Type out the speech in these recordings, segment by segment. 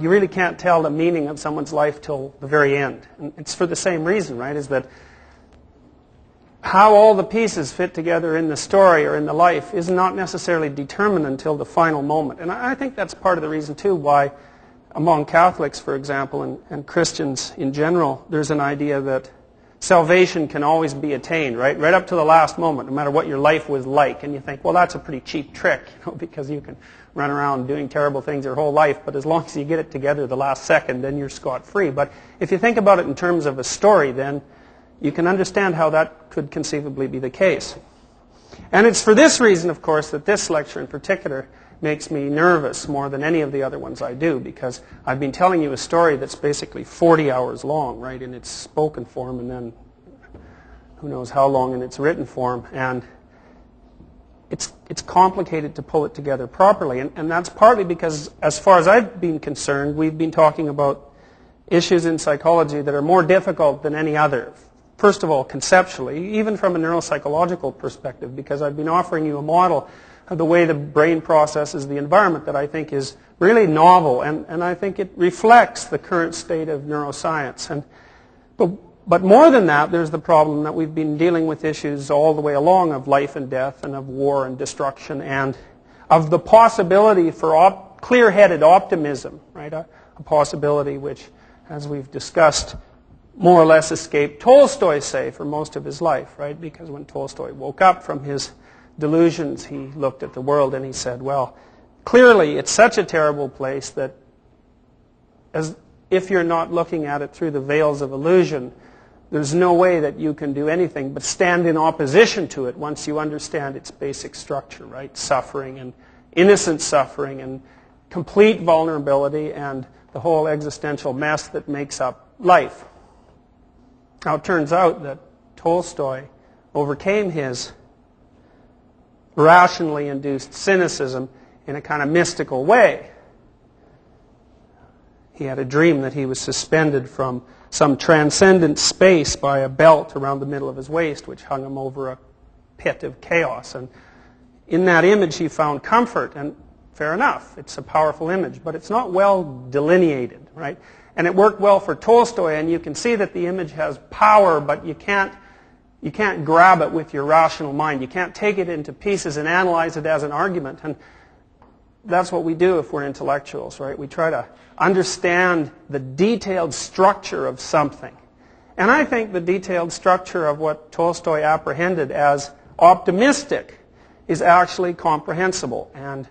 you really can't tell the meaning of someone's life till the very end. And it's for the same reason, right? Is that how all the pieces fit together in the story or in the life is not necessarily determined until the final moment. And I think that's part of the reason, too, why among Catholics, for example, and Christians in general, there's an idea that salvation can always be attained, right? Right up to the last moment, no matter what your life was like. And you think, well, that's a pretty cheap trick, because you can run around doing terrible things your whole life, but as long as you get it together the last second, then you're scot-free. But if you think about it in terms of a story, then you can understand how that could conceivably be the case. And it's for this reason, of course, that this lecture in particular makes me nervous more than any of the other ones I do, because I've been telling you a story that's basically 40 hours long, right, in its spoken form, and then who knows how long in its written form, and it's complicated to pull it together properly, and that's partly because, as far as I've been concerned, we've been talking about issues in psychology that are more difficult than any other. First of all, conceptually, even from a neuropsychological perspective, because I've been offering you a model of the way the brain processes the environment that I think is really novel, and I think it reflects the current state of neuroscience. But more than that, there's the problem that we've been dealing with issues all the way along of life and death, and of war and destruction, and of the possibility for clear-headed optimism, right? A possibility which, as we've discussed, more or less escaped Tolstoy, say, for most of his life, right? Because when Tolstoy woke up from his delusions, he looked at the world and he said, well, clearly it's such a terrible place that, as if you're not looking at it through the veils of illusion, there's no way that you can do anything but stand in opposition to it once you understand its basic structure, right? Suffering, and innocent suffering, and complete vulnerability, and the whole existential mess that makes up life. Now, it turns out that Tolstoy overcame his rationally induced cynicism in a kind of mystical way. He had a dream that he was suspended from some transcendent space by a belt around the middle of his waist, which hung him over a pit of chaos. And in that image he found comfort, and fair enough, it's a powerful image, but it's not well delineated, right? And it worked well for Tolstoy, and you can see that the image has power, but you can't grab it with your rational mind. You can't take it into pieces and analyze it as an argument. And that's what we do if we're intellectuals, right? We try to understand the detailed structure of something. And I think the detailed structure of what Tolstoy apprehended as optimistic is actually comprehensible. And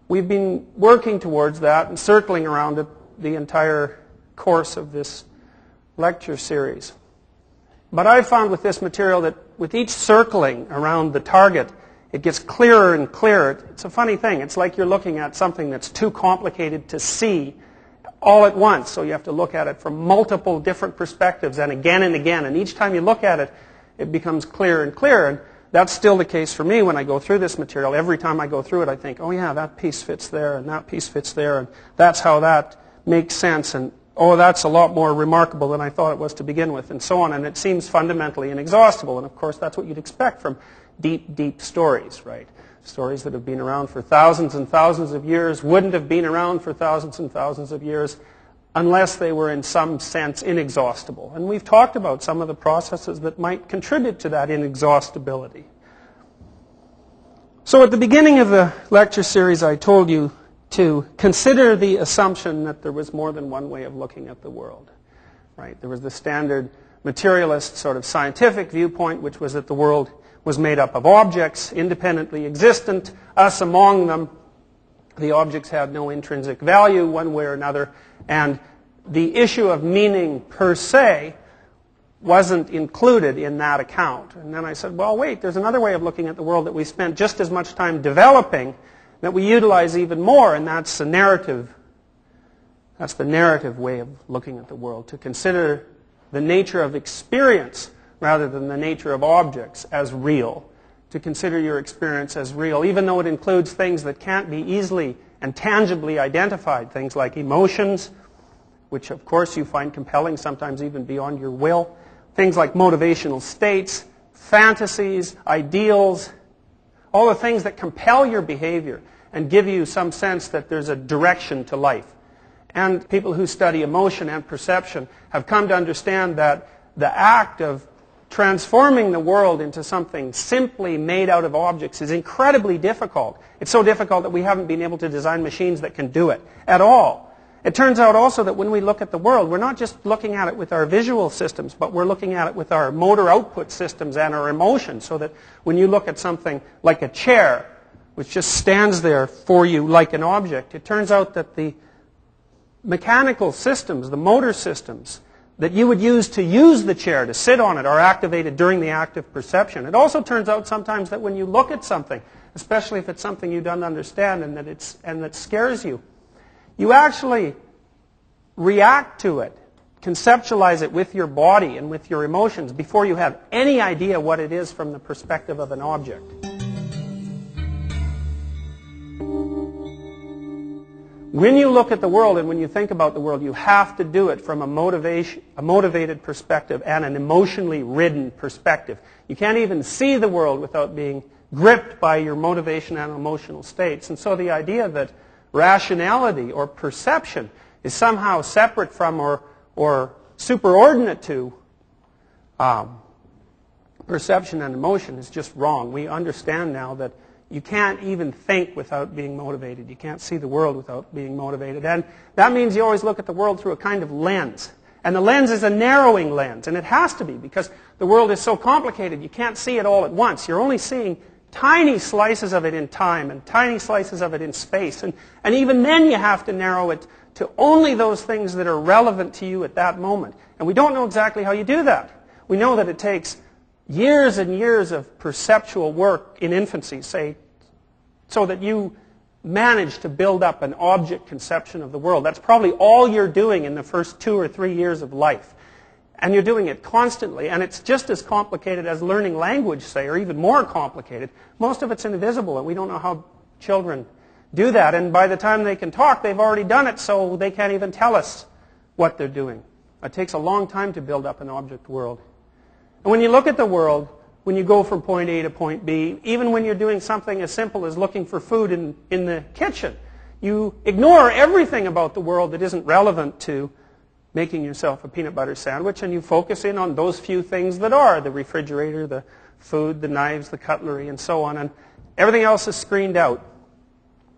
we've been working towards that and circling around it the entire course of this lecture series. But I've found with this material that with each circling around the target, it gets clearer and clearer. It's a funny thing. It's like you're looking at something that's too complicated to see all at once. So you have to look at it from multiple different perspectives, and again and again. And each time you look at it, it becomes clearer and clearer. And that's still the case for me when I go through this material. Every time I go through it, I think, oh yeah, that piece fits there, and that piece fits there, and that's how that makes sense, and oh, that's a lot more remarkable than I thought it was to begin with, and so on. And it seems fundamentally inexhaustible. And of course, that's what you'd expect from deep, deep stories, right? Stories that have been around for thousands and thousands of years wouldn't have been around for thousands and thousands of years unless they were in some sense inexhaustible. And we've talked about some of the processes that might contribute to that inexhaustibility. So at the beginning of the lecture series, I told you to consider the assumption that there was more than one way of looking at the world, right? There was the standard materialist sort of scientific viewpoint, which was that the world was made up of objects, independently existent, us among them. The objects had no intrinsic value one way or another, and the issue of meaning per se wasn't included in that account. And then I said, well, wait, there's another way of looking at the world that we spent just as much time developing, that we utilize even more, and that's the narrative. That's the narrative way of looking at the world, to consider the nature of experience rather than the nature of objects as real, to consider your experience as real, even though it includes things that can't be easily and tangibly identified, things like emotions, which of course you find compelling, sometimes even beyond your will, things like motivational states, fantasies, ideals, all the things that compel your behavior and give you some sense that there's a direction to life. and people who study emotion and perception have come to understand that the act of transforming the world into something simply made out of objects is incredibly difficult. It's so difficult that we haven't been able to design machines that can do it at all. It turns out also that when we look at the world, we're not just looking at it with our visual systems, but we're looking at it with our motor output systems and our emotions, so that when you look at something like a chair, which just stands there for you like an object, it turns out that the mechanical systems, the motor systems, that you would use to use the chair, to sit on it, are activated during the act of perception. It also turns out sometimes that when you look at something, especially if it's something you don't understand and that scares you, you actually react to it, conceptualize it with your body and with your emotions before you have any idea what it is from the perspective of an object. When you look at the world and when you think about the world, you have to do it from a motivated perspective and an emotionally ridden perspective. You can't even see the world without being gripped by your motivation and emotional states. And so the idea that rationality or perception is somehow separate from or superordinate to perception and emotion is just wrong. We understand now that you can't even think without being motivated. You can't see the world without being motivated. And that means you always look at the world through a kind of lens. And the lens is a narrowing lens. And it has to be, because the world is so complicated. You can't see it all at once. You're only seeing tiny slices of it in time and tiny slices of it in space. And even then you have to narrow it to only those things that are relevant to you at that moment. And we don't know exactly how you do that. We know that it takes years and years of perceptual work in infancy, say, so that you manage to build up an object conception of the world. That's probably all you're doing in the first 2 or 3 years of life. And you're doing it constantly, and it's just as complicated as learning language, say, or even more complicated. Most of it's invisible, and we don't know how children do that. And by the time they can talk, they've already done it, so they can't even tell us what they're doing. It takes a long time to build up an object world. And when you look at the world, when you go from point A to point B, even when you're doing something as simple as looking for food in the kitchen, you ignore everything about the world that isn't relevant to making yourself a peanut butter sandwich, and you focus in on those few things that are: the refrigerator, the food, the knives, the cutlery, and so on. And everything else is screened out.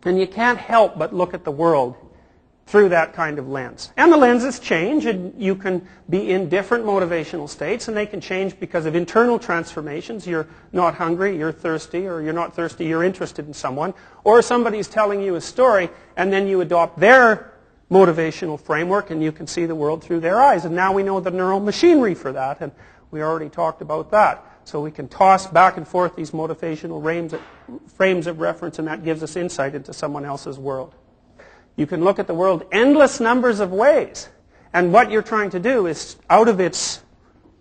And you can't help but look at the world through that kind of lens. And the lenses change, and you can be in different motivational states, and they can change because of internal transformations. You're not hungry, you're thirsty, or you're not thirsty, you're interested in someone. Or somebody's telling you a story, and then you adopt their motivational framework, and you can see the world through their eyes. And now we know the neural machinery for that, and we already talked about that. So we can toss back and forth these motivational frames of reference, and that gives us insight into someone else's world. You can look at the world endless numbers of ways, and what you're trying to do is, out of its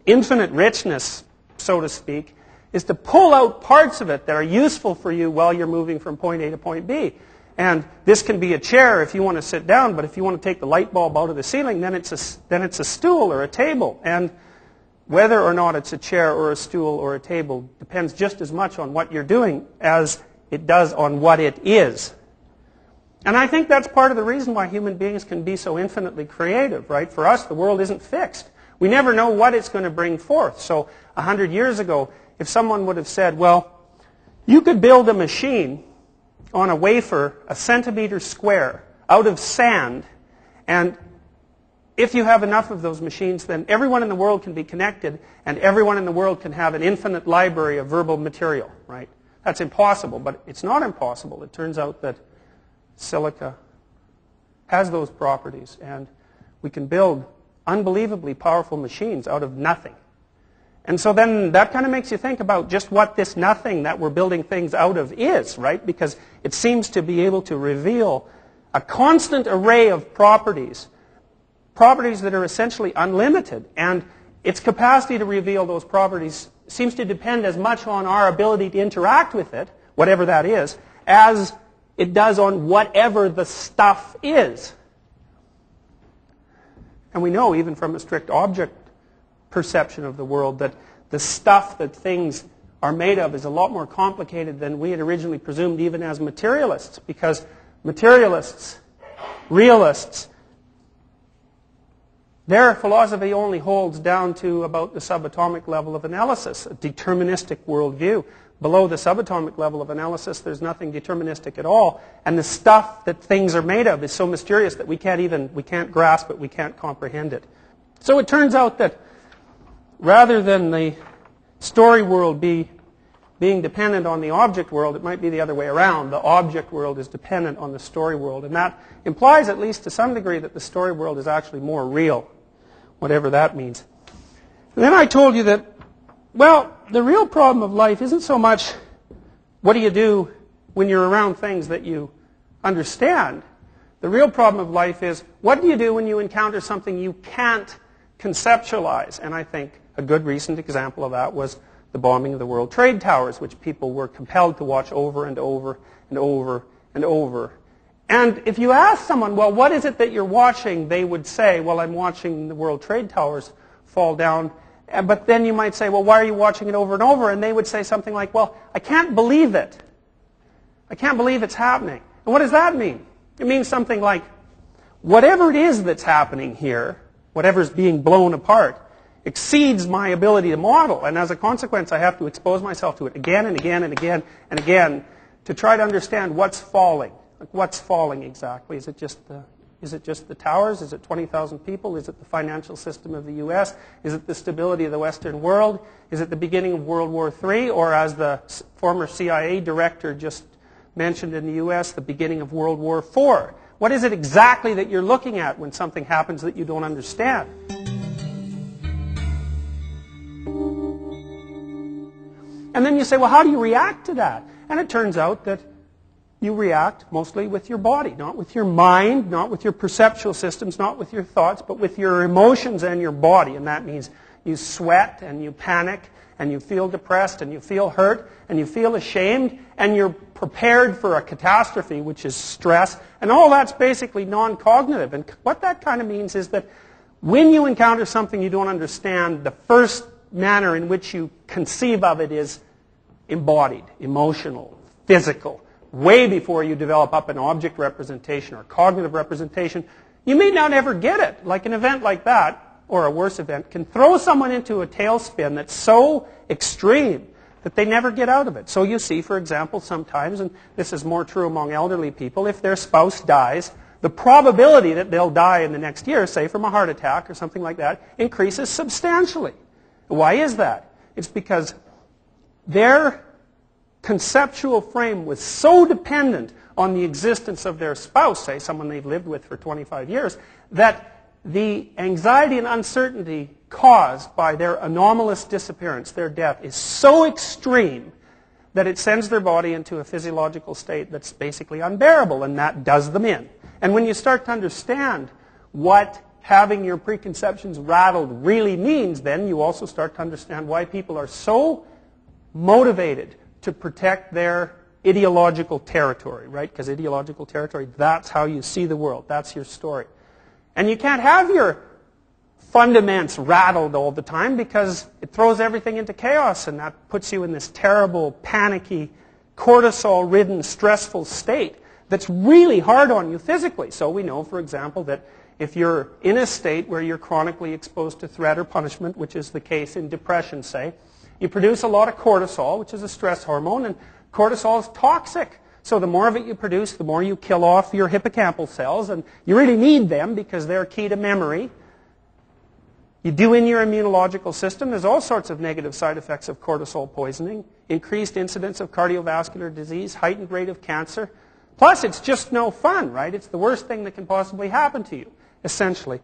infinite richness, so to speak, is to pull out parts of it that are useful for you while you're moving from point A to point B. And this can be a chair if you want to sit down, but if you want to take the light bulb out of the ceiling, then it's a stool or a table. And whether or not it's a chair or a stool or a table depends just as much on what you're doing as it does on what it is. And I think that's part of the reason why human beings can be so infinitely creative, right? For us, the world isn't fixed. We never know what it's going to bring forth. So 100 years ago, if someone would have said, well, you could build a machine on a wafer, a centimeter square, out of sand, and if you have enough of those machines, then everyone in the world can be connected, and everyone in the world can have an infinite library of verbal material, right? That's impossible, but it's not impossible. It turns out that silica has those properties, and we can build unbelievably powerful machines out of nothing. And so then that kind of makes you think about just what this nothing that we're building things out of is, right? Because it seems to be able to reveal a constant array of properties that are essentially unlimited. And its capacity to reveal those properties seems to depend as much on our ability to interact with it, whatever that is, as it does on whatever the stuff is. And we know, even from a strict object perception of the world, that the stuff that things are made of is a lot more complicated than we had originally presumed, even as materialists, because materialists, realists, Their philosophy only holds down to about the subatomic level of analysis, a deterministic worldview. Below the subatomic level of analysis, there's nothing deterministic at all. And the stuff that things are made of is so mysterious that we can't grasp it, we can't comprehend it. So it turns out that rather than the story world being dependent on the object world, it might be the other way around. The object world is dependent on the story world. And that implies, at least to some degree, that the story world is actually more real, whatever that means. And then I told you that, well, the real problem of life isn't so much what do you do when you're around things that you understand. The real problem of life is what do you do when you encounter something you can't conceptualize. And I think a good recent example of that was the bombing of the World Trade Towers, which people were compelled to watch over and over and over and over. And if you ask someone, well, what is it that you're watching? They would say, well, I'm watching the World Trade Towers fall down. But then you might say, well, why are you watching it over and over? And they would say something like, well, I can't believe it. I can't believe it's happening. And what does that mean? It means something like, whatever it is that's happening here, whatever's being blown apart, exceeds my ability to model. And as a consequence, I have to expose myself to it again and again and again and again to try to understand what's falling. Like, what's falling exactly? Is it just the towers? Is it 20,000 people? Is it the financial system of the U.S.? Is it the stability of the Western world? Is it the beginning of World War III? Or as the former CIA director just mentioned in the U.S., the beginning of World War IV? What is it exactly that you're looking at when something happens that you don't understand? And then you say, well, how do you react to that? And it turns out that you react mostly with your body, not with your mind, not with your perceptual systems, not with your thoughts, but with your emotions and your body. And that means you sweat and you panic and you feel depressed and you feel hurt and you feel ashamed and you're prepared for a catastrophe, which is stress. And all that's basically non-cognitive. And what that kind of means is that when you encounter something you don't understand, the first manner in which you conceive of it is embodied, emotional, physical. Way before you develop up an object representation or cognitive representation, you may not ever get it. Like an event like that, or a worse event, can throw someone into a tailspin that's so extreme that they never get out of it. So you see, for example, sometimes, and this is more true among elderly people, if their spouse dies, the probability that they'll die in the next year, say from a heart attack or something like that, increases substantially. Why is that? It's because their conceptual frame was so dependent on the existence of their spouse, say someone they've lived with for 25 years, that the anxiety and uncertainty caused by their anomalous disappearance, their death, is so extreme that it sends their body into a physiological state that's basically unbearable, and that does them in. And when you start to understand what having your preconceptions rattled really means, then you also start to understand why people are so motivated to protect their ideological territory, right? Because ideological territory, that's how you see the world. That's your story. And you can't have your fundaments rattled all the time because it throws everything into chaos, and that puts you in this terrible, panicky, cortisol-ridden, stressful state that's really hard on you physically. So we know, for example, that if you're in a state where you're chronically exposed to threat or punishment, which is the case in depression, say, you produce a lot of cortisol, which is a stress hormone, and cortisol is toxic. So the more of it you produce, the more you kill off your hippocampal cells, and you really need them because they're key to memory. You do in your immunological system. There's all sorts of negative side effects of cortisol poisoning. Increased incidence of cardiovascular disease, heightened rate of cancer. Plus, it's just no fun, right? It's the worst thing that can possibly happen to you, essentially.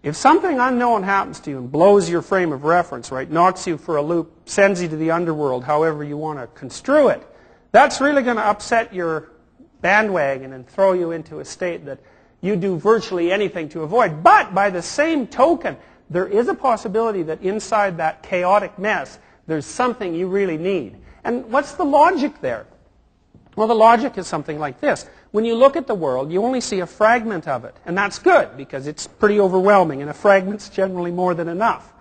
If something unknown happens to you and blows your frame of reference, right, knocks you for a loop, sends you to the underworld, however you want to construe it, that's really going to upset your bandwagon and throw you into a state that you do virtually anything to avoid. But by the same token, there is a possibility that inside that chaotic mess, there's something you really need. And what's the logic there? Well, the logic is something like this. When you look at the world, you only see a fragment of it. And that's good, because it's pretty overwhelming, and a fragment's generally more than enough.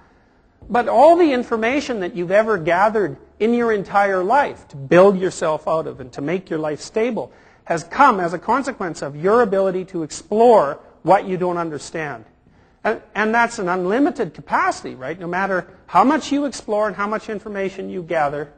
But all the information that you've ever gathered in your entire life to build yourself out of and to make your life stable has come as a consequence of your ability to explore what you don't understand. And that's an unlimited capacity, right? No matter how much you explore and how much information you gather,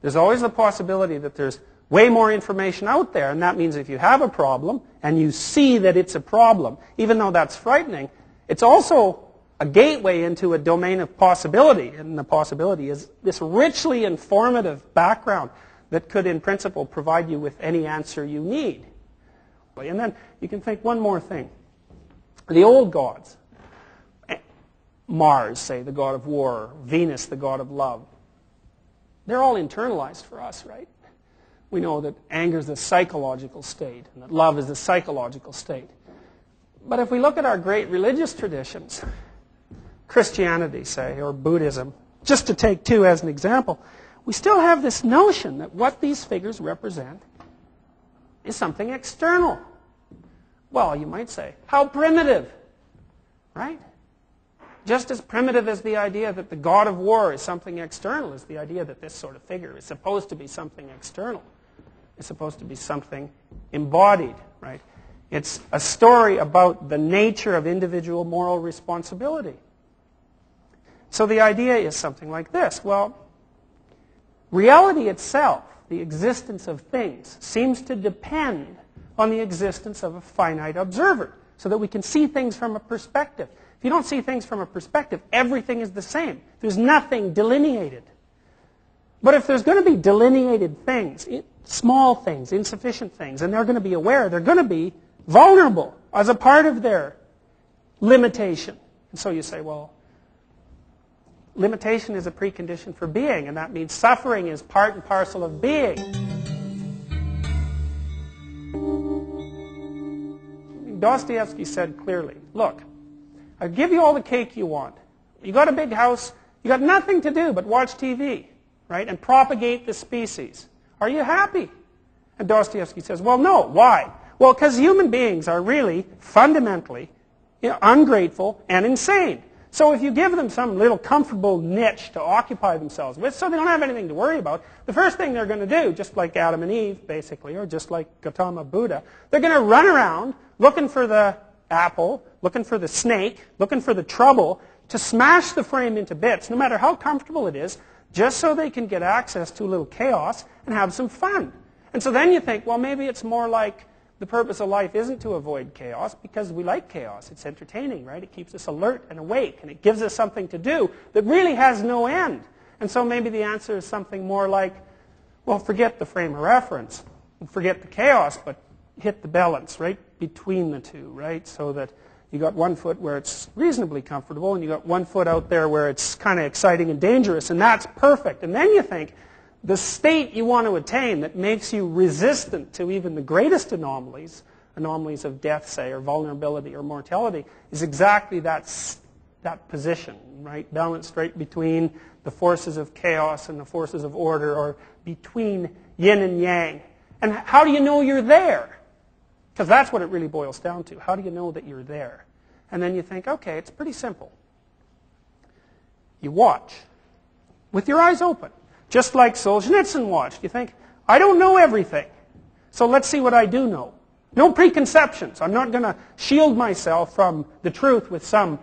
there's always the possibility that there's way more information out there. And that means if you have a problem and you see that it's a problem, even though that's frightening, it's also a gateway into a domain of possibility. And the possibility is this richly informative background that could, in principle, provide you with any answer you need. And then you can think one more thing. The old gods, Mars, say, the god of war, Venus, the god of love, they're all internalized for us, right? We know that anger is a psychological state and that love is a psychological state. But if we look at our great religious traditions, Christianity, say, or Buddhism, just to take two as an example, we still have this notion that what these figures represent is something external. Well, you might say, how primitive, right? Just as primitive as the idea that the god of war is something external is the idea that this sort of figure is supposed to be something external. It's supposed to be something embodied, right? It's a story about the nature of individual moral responsibility. So the idea is something like this. Well, reality itself, the existence of things, seems to depend on the existence of a finite observer, so that we can see things from a perspective. If you don't see things from a perspective, everything is the same. There's nothing delineated. But if there's going to be delineated things, small things, insufficient things, and they're going to be aware, they're going to be vulnerable as a part of their limitation. And so you say, well, limitation is a precondition for being, and that means suffering is part and parcel of being. Dostoevsky said clearly, look, I'll give you all the cake you want. You got a big house, you got nothing to do but watch TV, right, and propagate the species. Are you happy? And Dostoevsky says, well, no. Why? Well, because human beings are really fundamentally ungrateful and insane. So if you give them some little comfortable niche to occupy themselves with, so they don't have anything to worry about, the first thing they're going to do, just like Adam and Eve, basically, or just like Gautama Buddha, they're going to run around looking for the apple, looking for the snake, looking for the trouble, to smash the frame into bits, no matter how comfortable it is, just so they can get access to a little chaos and have some fun. And so then you think, well, maybe it's more like the purpose of life isn't to avoid chaos, because we like chaos. It's entertaining, right? It keeps us alert and awake, and it gives us something to do that really has no end. And so maybe the answer is something more like, well, forget the frame of reference, and forget the chaos, but hit the balance, right, between the two, right? So that you got one foot where it's reasonably comfortable, and you got one foot out there where it's kind of exciting and dangerous, and that's perfect. And then you think, the state you want to attain that makes you resistant to even the greatest anomalies of death, say, or vulnerability or mortality, is exactly that position, right? Balanced right between the forces of chaos and the forces of order, or between yin and yang. And how do you know you're there? Because that's what it really boils down to. How do you know that you're there? And then you think, okay, it's pretty simple. You watch with your eyes open. Just like Solzhenitsyn watched. You think, I don't know everything, so let's see what I do know. No preconceptions. I'm not going to shield myself from the truth with some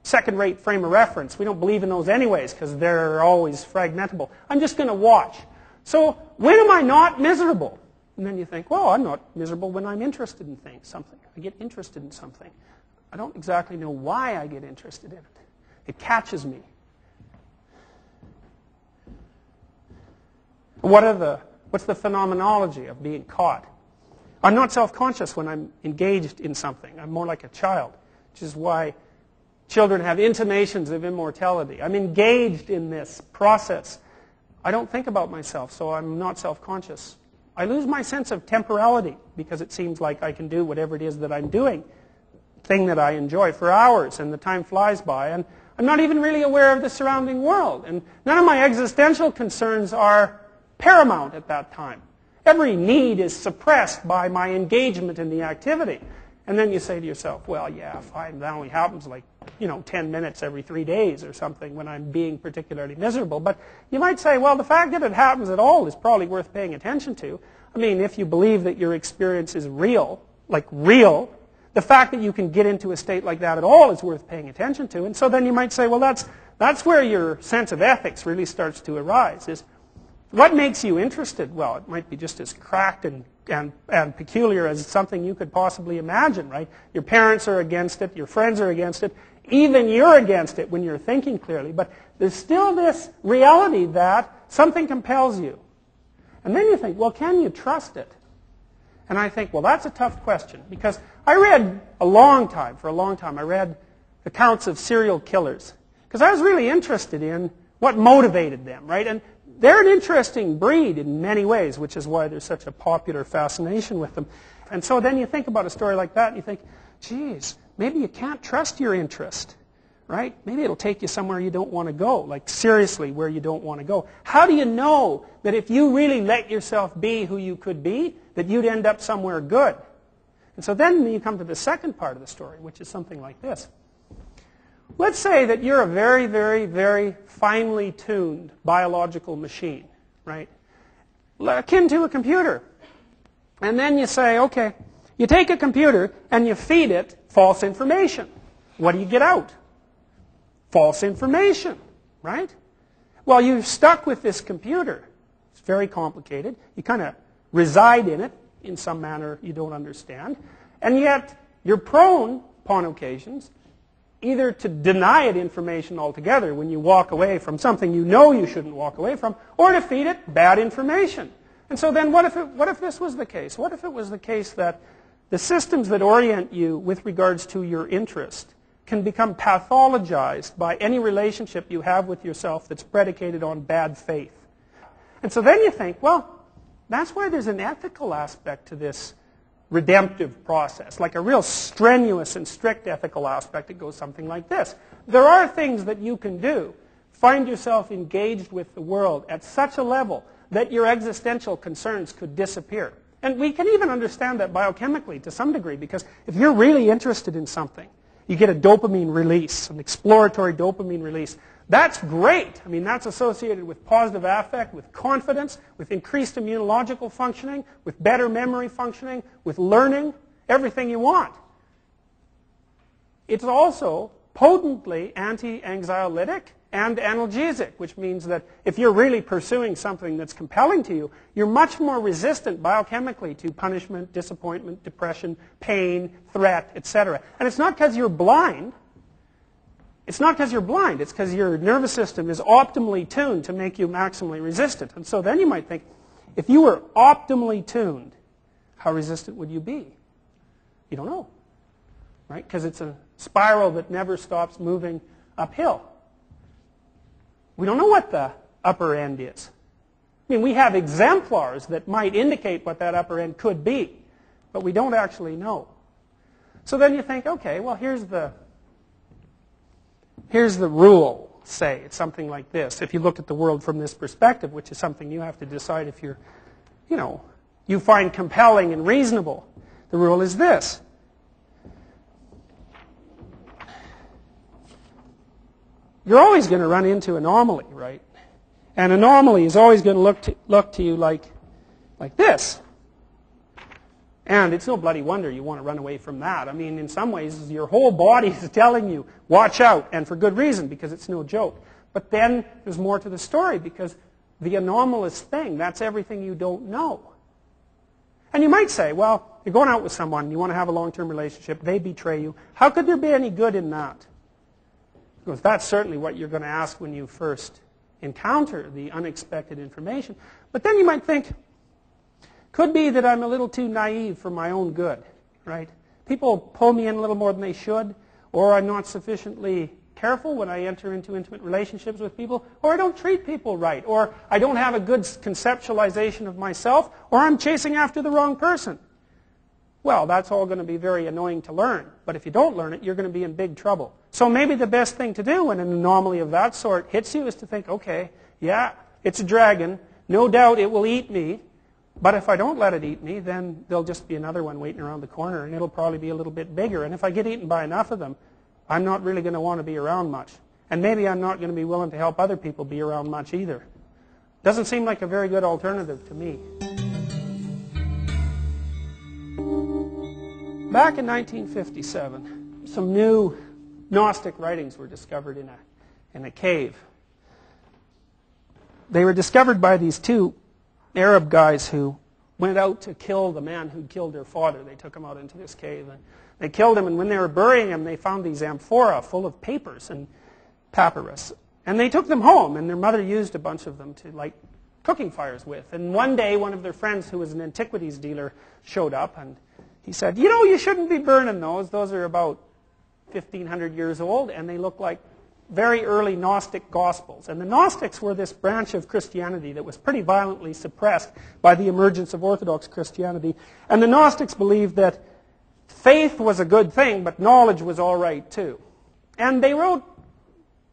second-rate frame of reference. We don't believe in those anyways, because they're always fragmentable. I'm just going to watch. So when am I not miserable? And then you think, well, I'm not miserable when I'm interested in something. I get interested in something. I don't exactly know why I get interested in it. It catches me. What's the phenomenology of being caught? I'm not self-conscious when I'm engaged in something. I'm more like a child, which is why children have intimations of immortality. I'm engaged in this process. I don't think about myself, so I'm not self-conscious. I lose my sense of temporality because it seems like I can do whatever it is that I'm doing, thing that I enjoy, for hours, and the time flies by, and I'm not even really aware of the surrounding world. And none of my existential concerns are paramount at that time. Every need is suppressed by my engagement in the activity. And then you say to yourself, well, yeah, fine, that only happens like, 10 minutes every 3 days or something when I'm being particularly miserable. But you might say, well, the fact that it happens at all is probably worth paying attention to. I mean, if you believe that your experience is real, like real, the fact that you can get into a state like that at all is worth paying attention to. And so then you might say, well, that's where your sense of ethics really starts to arise, is what makes you interested? Well, it might be just as cracked and peculiar as something you could possibly imagine, right? Your parents are against it, your friends are against it, even you're against it when you're thinking clearly, but there's still this reality that something compels you. And then you think, well, can you trust it? And I think, well, that's a tough question, because I read for a long time, I read accounts of serial killers, because I was really interested in what motivated them, right? And they're an interesting breed in many ways, which is why there's such a popular fascination with them. And so then you think about a story like that, and you think, geez, maybe you can't trust your interest, right? Maybe it'll take you somewhere you don't want to go, like seriously where you don't want to go. How do you know that if you really let yourself be who you could be, that you'd end up somewhere good? And so then you come to the second part of the story, which is something like this. Let's say that you're a very, very, very finely tuned biological machine, right? Akin to a computer. And then you say, okay, you take a computer and you feed it false information. What do you get out? False information, right? Well, you're stuck with this computer. It's very complicated. You kind of reside in it in some manner you don't understand. And yet, you're prone, upon occasions, either to deny it information altogether when you walk away from something you know you shouldn't walk away from, or to feed it bad information. And so then what if this was the case? What if it was the case that the systems that orient you with regards to your interest can become pathologized by any relationship you have with yourself that's predicated on bad faith? And so then you think, well, that's why there's an ethical aspect to this redemptive process, like a real strenuous and strict ethical aspect. It goes something like this. There are things that you can do. Find yourself engaged with the world at such a level that your existential concerns could disappear. And we can even understand that biochemically to some degree, because if you're really interested in something, you get a dopamine release, an exploratory dopamine release. That's great. I mean, that's associated with positive affect, with confidence, with increased immunological functioning, with better memory functioning, with learning, everything you want. It's also potently anti-anxiolytic and analgesic, which means that if you're really pursuing something that's compelling to you, you're much more resistant biochemically to punishment, disappointment, depression, pain, threat, etc. And it's not because you're blind. It's not because you're blind. It's because your nervous system is optimally tuned to make you maximally resistant. And so then you might think, if you were optimally tuned, how resistant would you be? You don't know, right? Because it's a spiral that never stops moving uphill. We don't know what the upper end is. I mean, we have exemplars that might indicate what that upper end could be, but we don't actually know. So then you think, okay, well, here's the rule, say. It's something like this. If you look at the world from this perspective, which is something you have to decide if you're, you find compelling and reasonable. The rule is this. You're always going to run into anomaly, right? And anomaly is always going to look to you like this. And it's no bloody wonder you want to run away from that. I mean, in some ways, your whole body is telling you, watch out, and for good reason, because it's no joke. But then there's more to the story, because the anomalous thing, that's everything you don't know. And you might say, well, you're going out with someone, you want to have a long-term relationship, they betray you. How could there be any good in that? Because that's certainly what you're going to ask when you first encounter the unexpected information. But then you might think, could be that I'm a little too naive for my own good, right? People pull me in a little more than they should, or I'm not sufficiently careful when I enter into intimate relationships with people, or I don't treat people right, or I don't have a good conceptualization of myself, or I'm chasing after the wrong person. Well, that's all going to be very annoying to learn. But if you don't learn it, you're going to be in big trouble. So maybe the best thing to do when an anomaly of that sort hits you is to think, okay, yeah, it's a dragon. No doubt it will eat me. But if I don't let it eat me, then there'll just be another one waiting around the corner, and it'll probably be a little bit bigger. And if I get eaten by enough of them, I'm not really going to want to be around much. And maybe I'm not going to be willing to help other people be around much either. Doesn't seem like a very good alternative to me. back in 1957, some new Gnostic writings were discovered in a cave. They were discovered by these two Arab guys who went out to kill the man who'd killed their father. They took him out into this cave and they killed him, and when they were burying him, they found these amphora full of papers and papyrus. And they took them home, and their mother used a bunch of them to light cooking fires with. And one day, one of their friends, who was an antiquities dealer, showed up, and he said, you know, you shouldn't be burning those. Those are about 1,500 years old, and they look like very early Gnostic Gospels. And the Gnostics were this branch of Christianity that was pretty violently suppressed by the emergence of Orthodox Christianity. And the Gnostics believed that faith was a good thing, but knowledge was all right too. And they wrote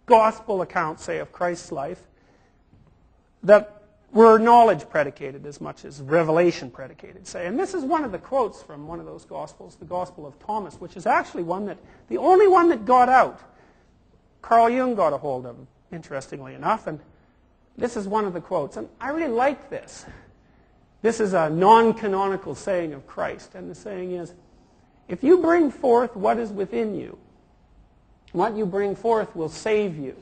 gospel accounts, say, of Christ's life that were knowledge predicated as much as revelation predicated, say. And this is one of the quotes from one of those gospels, the Gospel of Thomas, which is actually the only one that got out. Carl Jung got a hold of it, interestingly enough, and this is one of the quotes. And I really like this. This is a non-canonical saying of Christ, and the saying is, if you bring forth what is within you, what you bring forth will save you.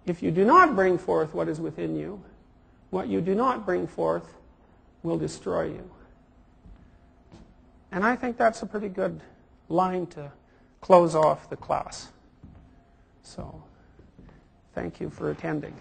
If you do not bring forth what is within you, what you do not bring forth will destroy you. And I think that's a pretty good line to close off the class. So, thank you for attending.